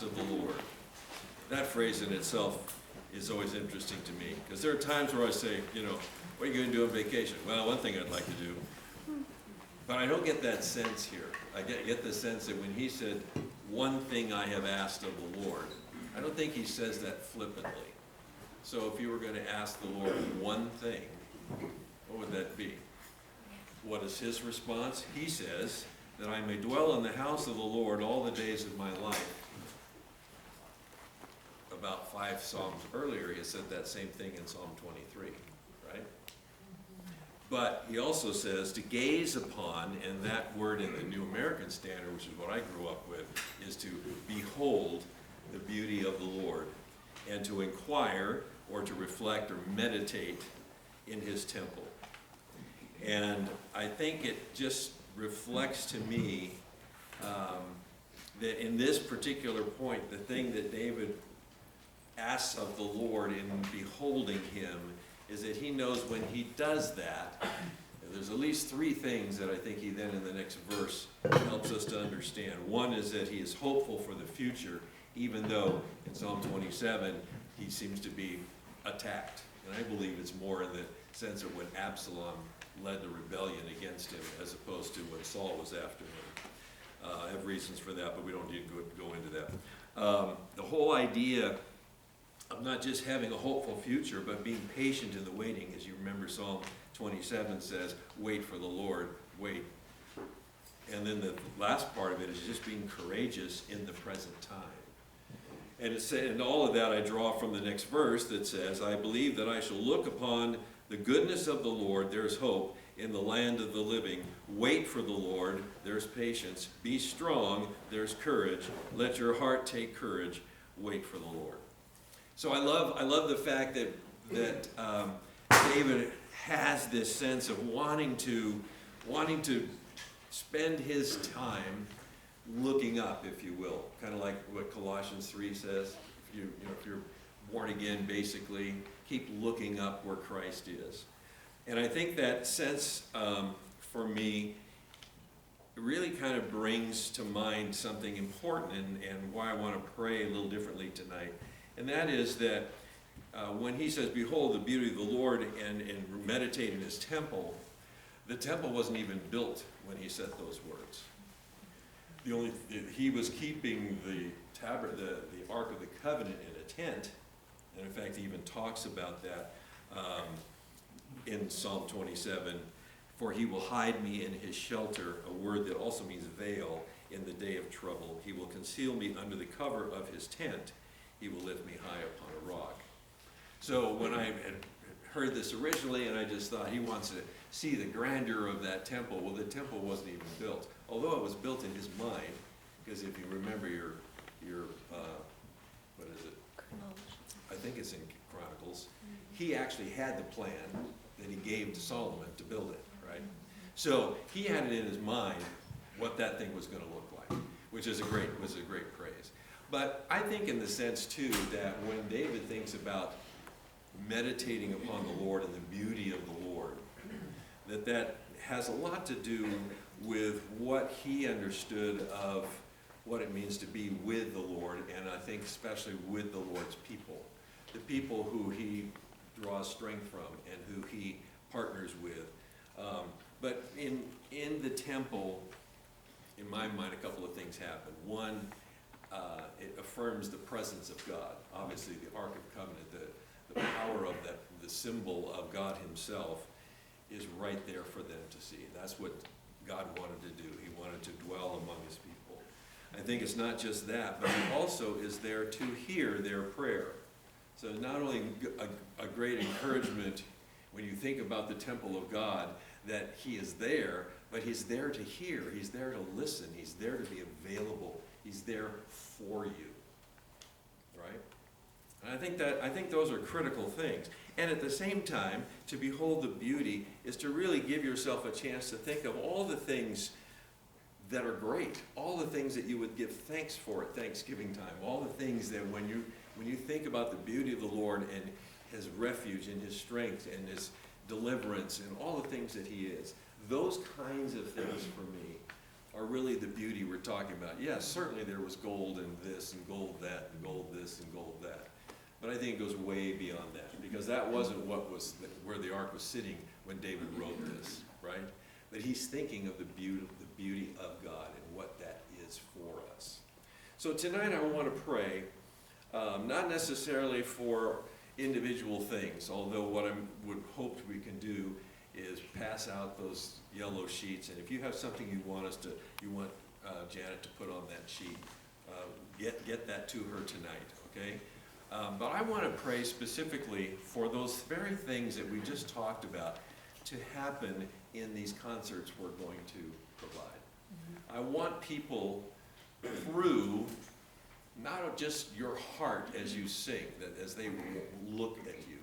asked of the Lord. That phrase in itself is always interesting to me, because there are times where I say, what are you going to do on vacation? Well, one thing I'd like to do. But I don't get that sense here. I get the sense that when he said, one thing I have asked of the Lord, I don't think he says that flippantly. So if you were going to ask the Lord one thing, what would that be? What is his response? He says, that I may dwell in the house of the Lord all the days of my life. About 5 Psalms earlier, he said that same thing in Psalm 23, right? But he also says to gaze upon, and that word in the New American Standard, which is what I grew up with, is to behold the beauty of the Lord, and to inquire or to reflect or meditate in his temple. And I think it just reflects to me that in this particular point, the thing that David asks of the Lord in beholding him is that he knows when he does that, there's at least 3 things that I think he then in the next verse helps us to understand. One is that he is hopeful for the future, even though in Psalm 27 he seems to be attacked. And I believe it's more in the sense of when Absalom led the rebellion against him as opposed to when Saul was after him. I have reasons for that, but we don't need to go into that. The whole idea of not just having a hopeful future, but being patient in the waiting. As you remember, Psalm 27 says, wait for the Lord, wait. And then the last part of it is just being courageous in the present time. And all of that I draw from the next verse that says, I believe that I shall look upon the goodness of the Lord, there's hope, in the land of the living. Wait for the Lord, there's patience. Be strong, there's courage. Let your heart take courage. Wait for the Lord. So I love the fact that David has this sense of wanting to spend his time looking up, if you will, kind of like what Colossians 3 says. If you're born again, basically, keep looking up where Christ is. And I think that sense for me really kind of brings to mind something important and why I want to pray a little differently tonight. And that is that when he says, behold the beauty of the Lord and meditate in his temple, the temple wasn't even built when he said those words. He was keeping the Ark of the Covenant in a tent, and in fact he even talks about that in Psalm 27, for he will hide me in his shelter, a word that also means veil, in the day of trouble. He will conceal me under the cover of his tent. He will lift me high upon a rock. So when I had heard this originally, and I just thought he wants to see the grandeur of that temple. Well, the temple wasn't even built, although it was built in his mind, because if you remember your what is it? I think it's in Chronicles. He actually had the plan that he gave to Solomon to build it, right? So he had it in his mind what that thing was going to look like, which was a great praise. But I think in the sense too that when David thinks about meditating upon the Lord and the beauty of the Lord, that has a lot to do with what he understood of what it means to be with the Lord, and I think especially with the Lord's people, the people who he draws strength from and who he partners with. But in the temple, in my mind, a couple of things happen. One, it affirms the presence of God. Obviously, the Ark of Covenant, the power of that, the symbol of God himself, is right there for them to see. That's what God wanted to do. He wanted to dwell among his people. I think it's not just that, but he also is there to hear their prayer. So not only a great encouragement when you think about the temple of God, that he is there, but he's there to hear, he's there to listen, he's there to be available, he's there for you, right? And I think those are critical things. And at the same time, to behold the beauty is to really give yourself a chance to think of all the things that are great, all the things that you would give thanks for at Thanksgiving time, all the things that when you think about the beauty of the Lord and his refuge and his strength and his deliverance and all the things that he is, those kinds of things for me are really the beauty we're talking about. Yes, certainly there was gold and this and gold that, and gold this and gold that. But I think it goes way beyond that, because that wasn't where the ark was sitting when David wrote this, right? But he's thinking of the beauty of God and what that is for us. So tonight I want to pray, not necessarily for individual things, although what I would hope we can do is pass out those yellow sheets, and if you have something you want Janet to put on that sheet, get that to her tonight, okay? But I want to pray specifically for those very things that we just talked about to happen in these concerts we're going to provide. I want people through not just your heart as you sing, that as they look at you,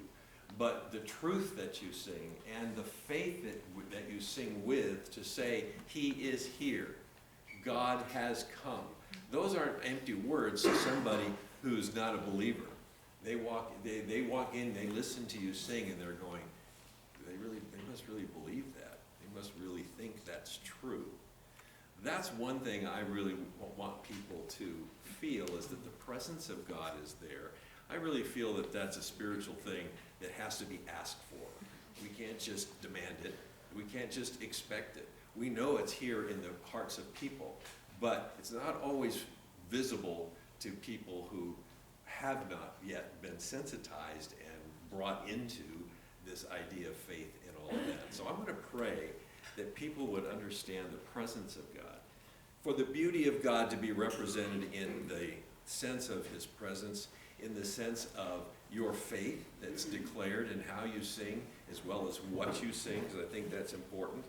but the truth that you sing and the faith that you sing with, to say, He is here. God has come. Those aren't empty words to somebody who's not a believer. They walk in, they listen to you sing, and they're going, they must really believe that. They must really think that's true. That's one thing I really want people to feel, is that the presence of God is there. I really feel that that's a spiritual thing that has to be asked for. We can't just demand it. We can't just expect it. We know it's here in the hearts of people, but it's not always visible to people who have not yet been sensitized and brought into this idea of faith and all of that. So I want to pray that people would understand the presence of God, for the beauty of God to be represented in the sense of His presence, in the sense of your faith that's declared in how you sing, as well as what you sing, because I think that's important.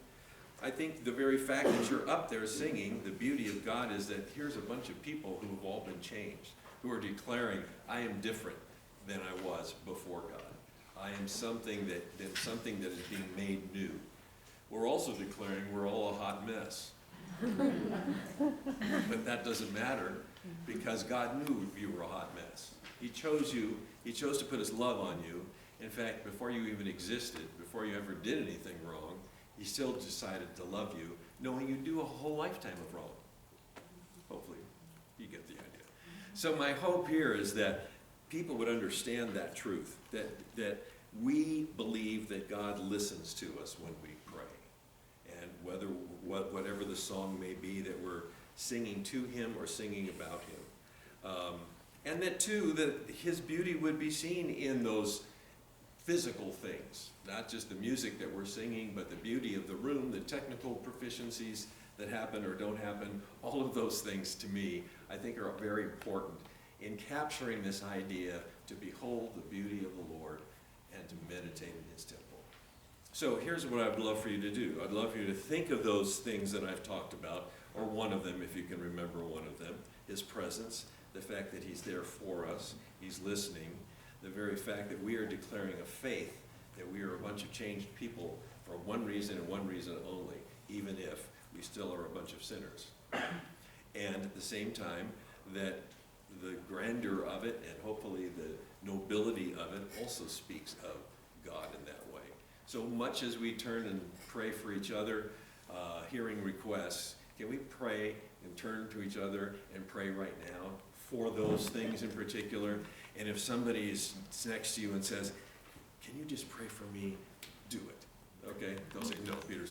I think the very fact that you're up there singing, the beauty of God is that here's a bunch of people who have all been changed, who are declaring, I am different than I was before God. I am something that is being made new. We're also declaring we're all a hot mess. But that doesn't matter, because God knew you were a hot mess. He chose you. He chose to put His love on you. In fact, before you even existed, before you ever did anything wrong, He still decided to love you, knowing you'd do a whole lifetime of wrong. Hopefully, you get the idea. So my hope here is that people would understand that truth, that we believe that God listens to us when we pray. And whatever the song may be that we're singing to Him or singing about Him. And that too, that His beauty would be seen in those physical things, not just the music that we're singing, but the beauty of the room, the technical proficiencies that happen or don't happen. All of those things, to me, I think are very important in capturing this idea to behold the beauty of the Lord and to meditate in His temple. So here's what I'd love for you to do. I'd love for you to think of those things that I've talked about, or one of them if you can remember one of them. His presence, the fact that He's there for us, He's listening, the very fact that we are declaring a faith, that we are a bunch of changed people for one reason and one reason only, even if we still are a bunch of sinners. And at the same time, that the grandeur of it and hopefully the nobility of it also speaks of God in that way. So much as we turn and pray for each other, hearing requests, can we pray and turn to each other and pray right now for those things in particular? And if somebody is next to you and says, can you just pray for me? Do it. Okay? Don't say, no, Peter's